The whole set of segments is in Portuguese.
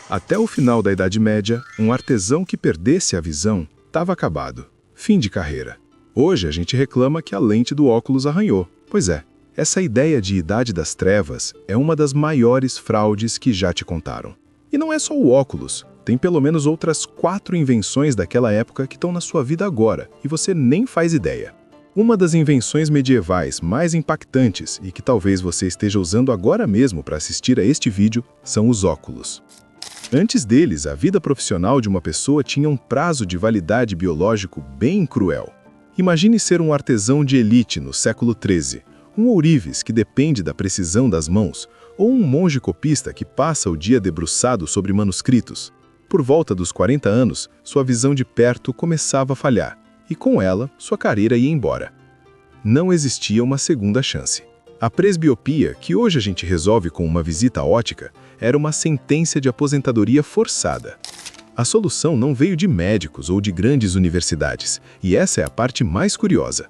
Até o final da Idade Média, um artesão que perdesse a visão estava acabado. Fim de carreira. Hoje a gente reclama que a lente do óculos arranhou. Pois é, essa ideia de Idade das Trevas é uma das maiores fraudes que já te contaram. E não é só o óculos. Tem pelo menos outras 4 invenções daquela época que estão na sua vida agora, e você nem faz ideia. Uma das invenções medievais mais impactantes e que talvez você esteja usando agora mesmo para assistir a este vídeo são os óculos. Antes deles, a vida profissional de uma pessoa tinha um prazo de validade biológico bem cruel. Imagine ser um artesão de elite no século XIII, um ourives que depende da precisão das mãos, ou um monge copista que passa o dia debruçado sobre manuscritos. Por volta dos 40 anos, sua visão de perto começava a falhar, e com ela, sua carreira ia embora. Não existia uma segunda chance. A presbiopia, que hoje a gente resolve com uma visita ótica, era uma sentença de aposentadoria forçada. A solução não veio de médicos ou de grandes universidades, e essa é a parte mais curiosa.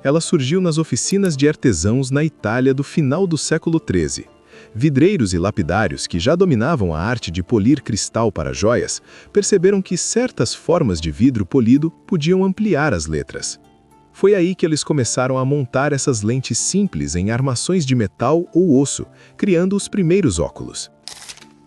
Ela surgiu nas oficinas de artesãos na Itália do final do século XIII. Vidreiros e lapidários que já dominavam a arte de polir cristal para joias, perceberam que certas formas de vidro polido podiam ampliar as letras. Foi aí que eles começaram a montar essas lentes simples em armações de metal ou osso, criando os primeiros óculos.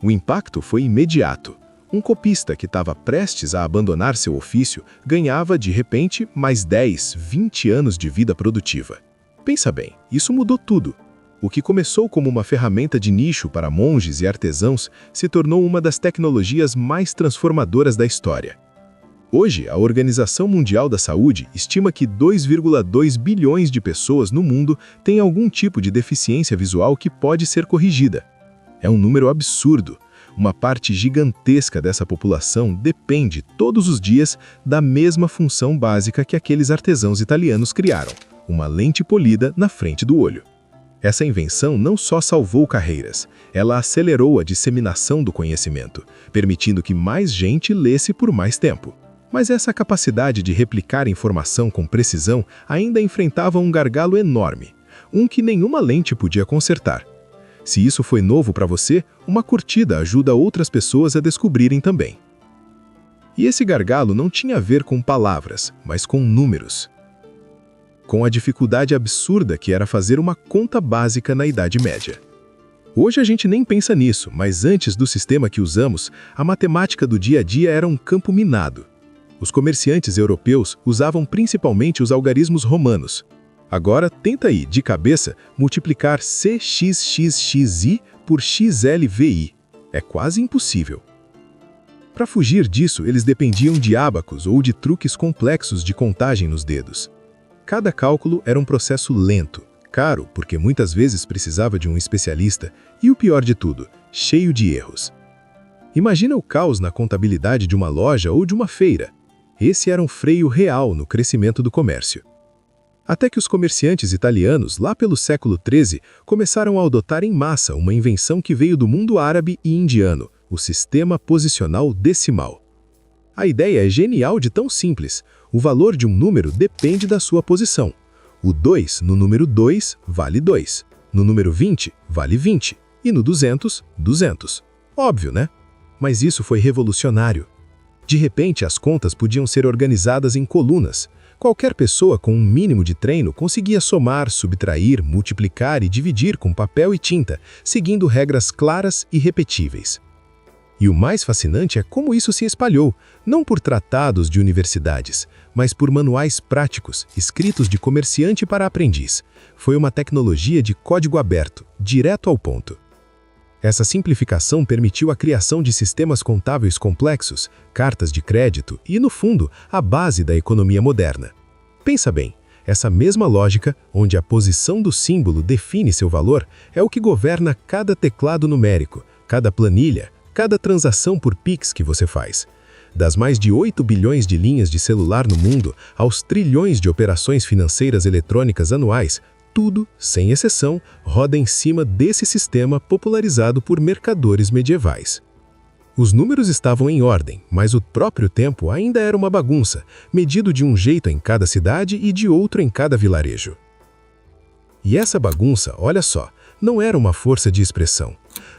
O impacto foi imediato. Um copista que estava prestes a abandonar seu ofício ganhava, de repente, mais 10, 20 anos de vida produtiva. Pensa bem, isso mudou tudo. O que começou como uma ferramenta de nicho para monges e artesãos se tornou uma das tecnologias mais transformadoras da história. Hoje, a Organização Mundial da Saúde estima que 2,2 bilhões de pessoas no mundo têm algum tipo de deficiência visual que pode ser corrigida. É um número absurdo. Uma parte gigantesca dessa população depende, todos os dias, da mesma função básica que aqueles artesãos italianos criaram, uma lente polida na frente do olho. Essa invenção não só salvou carreiras, ela acelerou a disseminação do conhecimento, permitindo que mais gente lesse por mais tempo. Mas essa capacidade de replicar informação com precisão ainda enfrentava um gargalo enorme, um que nenhuma lente podia consertar. Se isso foi novo para você, uma curtida ajuda outras pessoas a descobrirem também. E esse gargalo não tinha a ver com palavras, mas com números. Com a dificuldade absurda que era fazer uma conta básica na Idade Média. Hoje a gente nem pensa nisso, mas antes do sistema que usamos, a matemática do dia a dia era um campo minado. Os comerciantes europeus usavam principalmente os algarismos romanos. Agora, tenta aí, de cabeça, multiplicar CXXXI por XLVI. É quase impossível. Para fugir disso, eles dependiam de ábacos ou de truques complexos de contagem nos dedos. Cada cálculo era um processo lento, caro porque muitas vezes precisava de um especialista e, o pior de tudo, cheio de erros. Imagina o caos na contabilidade de uma loja ou de uma feira. Esse era um freio real no crescimento do comércio. Até que os comerciantes italianos, lá pelo século XIII, começaram a adotar em massa uma invenção que veio do mundo árabe e indiano, o sistema posicional decimal. A ideia é genial de tão simples. O valor de um número depende da sua posição. O 2 no número 2 vale 2, no número 20 vale 20 e no 200, 200. Óbvio, né? Mas isso foi revolucionário. De repente, as contas podiam ser organizadas em colunas. Qualquer pessoa com um mínimo de treino conseguia somar, subtrair, multiplicar e dividir com papel e tinta, seguindo regras claras e repetíveis. E o mais fascinante é como isso se espalhou, não por tratados de universidades, mas por manuais práticos, escritos de comerciante para aprendiz. Foi uma tecnologia de código aberto, direto ao ponto. Essa simplificação permitiu a criação de sistemas contábeis complexos, cartas de crédito e, no fundo, a base da economia moderna. Pensa bem, essa mesma lógica, onde a posição do símbolo define seu valor, é o que governa cada teclado numérico, cada planilha, cada transação por Pix que você faz. Das mais de 8 bilhões de linhas de celular no mundo aos trilhões de operações financeiras eletrônicas anuais, tudo, sem exceção, roda em cima desse sistema popularizado por mercadores medievais. Os números estavam em ordem, mas o próprio tempo ainda era uma bagunça, medido de um jeito em cada cidade e de outro em cada vilarejo. E essa bagunça, olha só, não era uma força de expressão.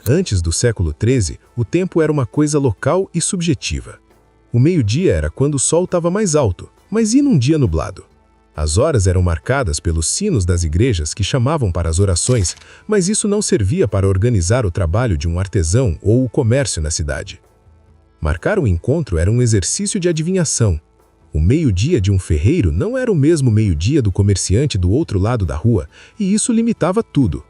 Antes do século XIII, o tempo era uma coisa local e subjetiva. O meio-dia era quando o sol estava mais alto, mas e num dia nublado? As horas eram marcadas pelos sinos das igrejas que chamavam para as orações, mas isso não servia para organizar o trabalho de um artesão ou o comércio na cidade. Marcar o encontro era um exercício de adivinhação. O meio-dia de um ferreiro não era o mesmo meio-dia do comerciante do outro lado da rua, e isso limitava tudo.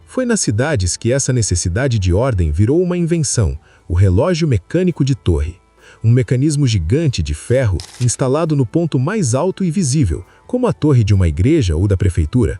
Foi nas cidades que essa necessidade de ordem virou uma invenção, o relógio mecânico de torre. Um mecanismo gigante de ferro instalado no ponto mais alto e visível, como a torre de uma igreja ou da prefeitura.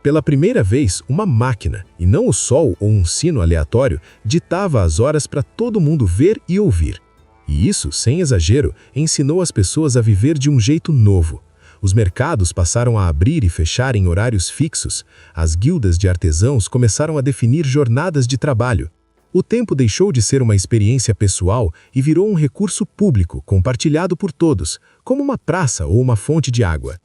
Pela primeira vez, uma máquina, e não o sol ou um sino aleatório, ditava as horas para todo mundo ver e ouvir. E isso, sem exagero, ensinou as pessoas a viver de um jeito novo. Os mercados passaram a abrir e fechar em horários fixos, as guildas de artesãos começaram a definir jornadas de trabalho. O tempo deixou de ser uma experiência pessoal e virou um recurso público, compartilhado por todos, como uma praça ou uma fonte de água.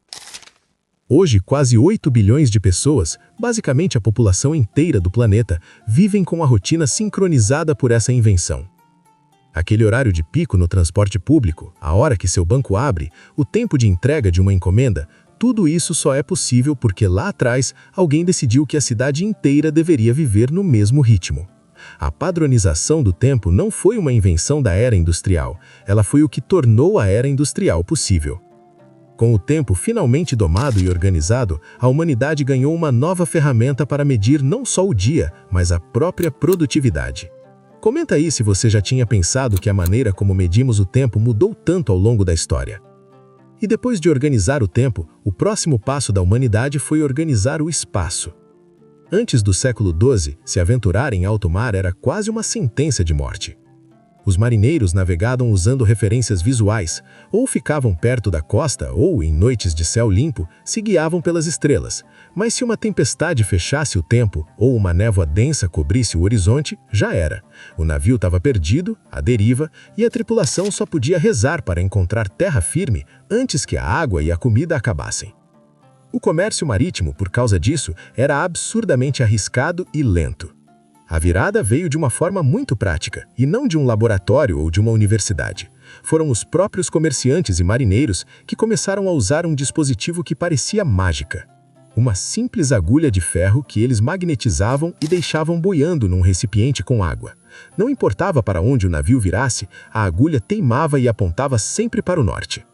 Hoje, quase 8 bilhões de pessoas, basicamente a população inteira do planeta, vivem com a rotina sincronizada por essa invenção. Aquele horário de pico no transporte público, a hora que seu banco abre, o tempo de entrega de uma encomenda, tudo isso só é possível porque lá atrás alguém decidiu que a cidade inteira deveria viver no mesmo ritmo. A padronização do tempo não foi uma invenção da era industrial, ela foi o que tornou a era industrial possível. Com o tempo finalmente domado e organizado, a humanidade ganhou uma nova ferramenta para medir não só o dia, mas a própria produtividade. Comenta aí se você já tinha pensado que a maneira como medimos o tempo mudou tanto ao longo da história. E depois de organizar o tempo, o próximo passo da humanidade foi organizar o espaço. Antes do século XII, se aventurar em alto mar era quase uma sentença de morte. Os marinheiros navegavam usando referências visuais, ou ficavam perto da costa ou, em noites de céu limpo, se guiavam pelas estrelas. Mas se uma tempestade fechasse o tempo ou uma névoa densa cobrisse o horizonte, já era. O navio estava perdido, à deriva, e a tripulação só podia rezar para encontrar terra firme antes que a água e a comida acabassem. O comércio marítimo, por causa disso, era absurdamente arriscado e lento. A virada veio de uma forma muito prática, e não de um laboratório ou de uma universidade. Foram os próprios comerciantes e marinheiros que começaram a usar um dispositivo que parecia mágica. Uma simples agulha de ferro que eles magnetizavam e deixavam boiando num recipiente com água. Não importava para onde o navio virasse, a agulha teimava e apontava sempre para o norte.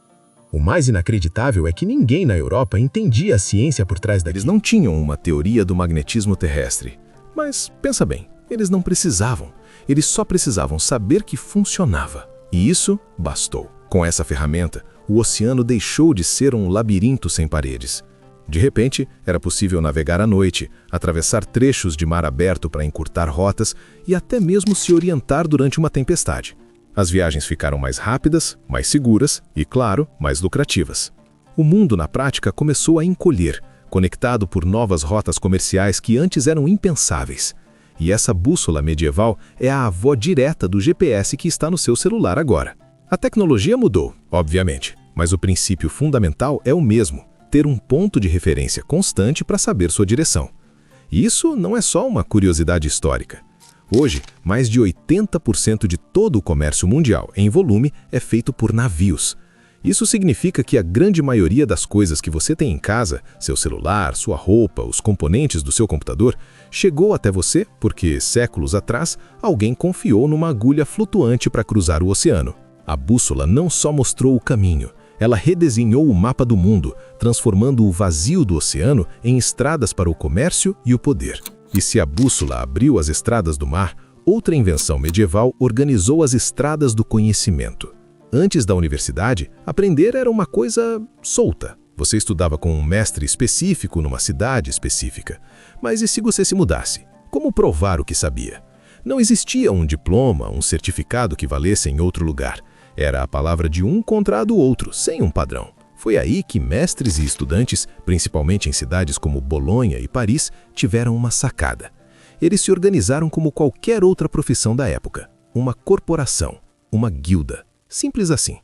O mais inacreditável é que ninguém na Europa entendia a ciência por trás daquilo. Eles não tinham uma teoria do magnetismo terrestre. Mas, pensa bem, eles não precisavam. Eles só precisavam saber que funcionava. E isso bastou. Com essa ferramenta, o oceano deixou de ser um labirinto sem paredes. De repente, era possível navegar à noite, atravessar trechos de mar aberto para encurtar rotas e até mesmo se orientar durante uma tempestade. As viagens ficaram mais rápidas, mais seguras e, claro, mais lucrativas. O mundo, na prática, começou a encolher, conectado por novas rotas comerciais que antes eram impensáveis. E essa bússola medieval é a avó direta do GPS que está no seu celular agora. A tecnologia mudou, obviamente, mas o princípio fundamental é o mesmo: ter um ponto de referência constante para saber sua direção. E isso não é só uma curiosidade histórica. Hoje, mais de 80% de todo o comércio mundial, em volume, é feito por navios. Isso significa que a grande maioria das coisas que você tem em casa, seu celular, sua roupa, os componentes do seu computador, chegou até você porque, séculos atrás, alguém confiou numa agulha flutuante para cruzar o oceano. A bússola não só mostrou o caminho, ela redesenhou o mapa do mundo, transformando o vazio do oceano em estradas para o comércio e o poder. E se a bússola abriu as estradas do mar, outra invenção medieval organizou as estradas do conhecimento. Antes da universidade, aprender era uma coisa solta. Você estudava com um mestre específico numa cidade específica. Mas e se você se mudasse? Como provar o que sabia? Não existia um diploma, um certificado que valesse em outro lugar. Era a palavra de um contra a do outro, sem um padrão. Foi aí que mestres e estudantes, principalmente em cidades como Bolonha e Paris, tiveram uma sacada. Eles se organizaram como qualquer outra profissão da época. Uma corporação, uma guilda. Simples assim.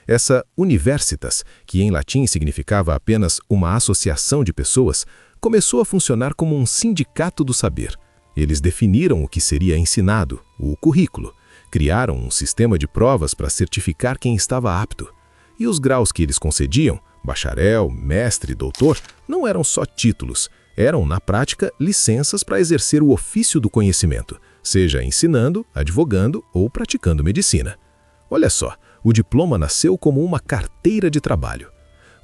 Essa universitas, que em latim significava apenas uma associação de pessoas, começou a funcionar como um sindicato do saber. Eles definiram o que seria ensinado, o currículo. Criaram um sistema de provas para certificar quem estava apto. E os graus que eles concediam, bacharel, mestre, doutor, não eram só títulos. Eram, na prática, licenças para exercer o ofício do conhecimento, seja ensinando, advogando ou praticando medicina. Olha só, o diploma nasceu como uma carteira de trabalho.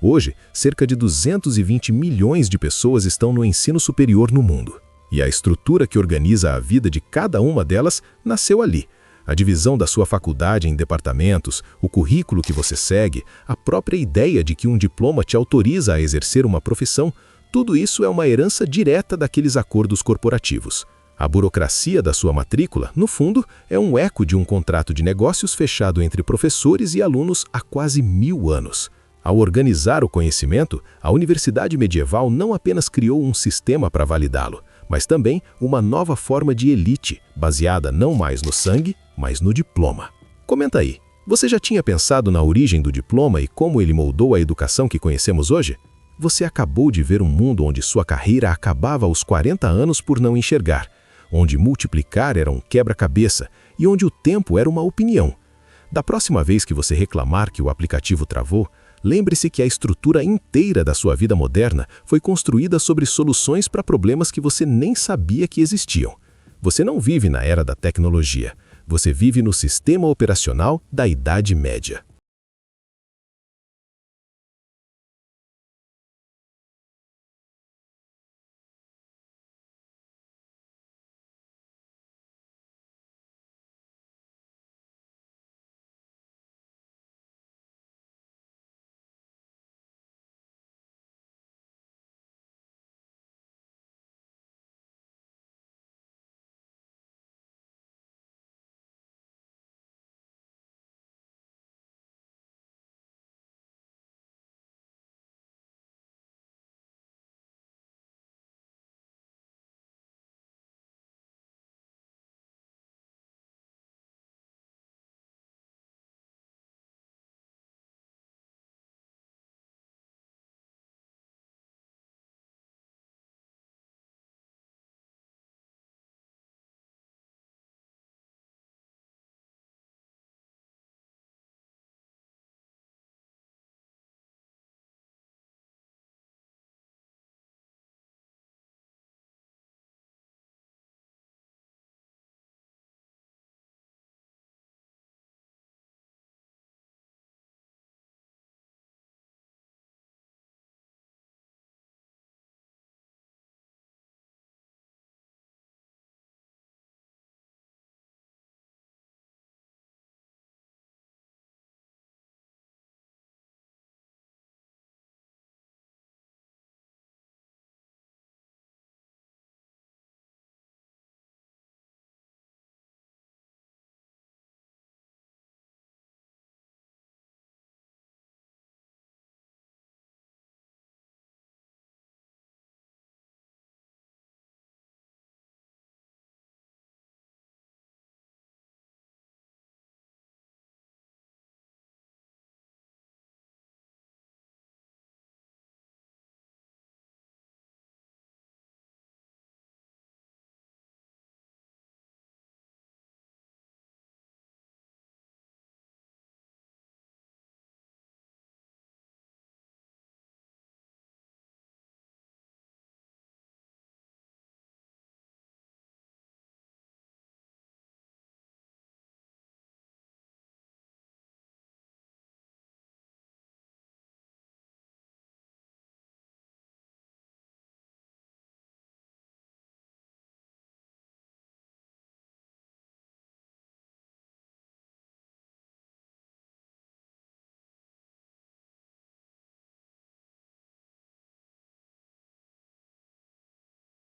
Hoje, cerca de 220 milhões de pessoas estão no ensino superior no mundo. E a estrutura que organiza a vida de cada uma delas nasceu ali. A divisão da sua faculdade em departamentos, o currículo que você segue, a própria ideia de que um diploma te autoriza a exercer uma profissão, tudo isso é uma herança direta daqueles acordos corporativos. A burocracia da sua matrícula, no fundo, é um eco de um contrato de negócios fechado entre professores e alunos há quase 1000 anos. Ao organizar o conhecimento, a universidade medieval não apenas criou um sistema para validá-lo, mas também uma nova forma de elite, baseada não mais no sangue, mas no diploma. Comenta aí, você já tinha pensado na origem do diploma e como ele moldou a educação que conhecemos hoje? Você acabou de ver um mundo onde sua carreira acabava aos 40 anos por não enxergar, onde multiplicar era um quebra-cabeça e onde o tempo era uma opinião. Da próxima vez que você reclamar que o aplicativo travou, lembre-se que a estrutura inteira da sua vida moderna foi construída sobre soluções para problemas que você nem sabia que existiam. Você não vive na era da tecnologia, você vive no sistema operacional da Idade Média.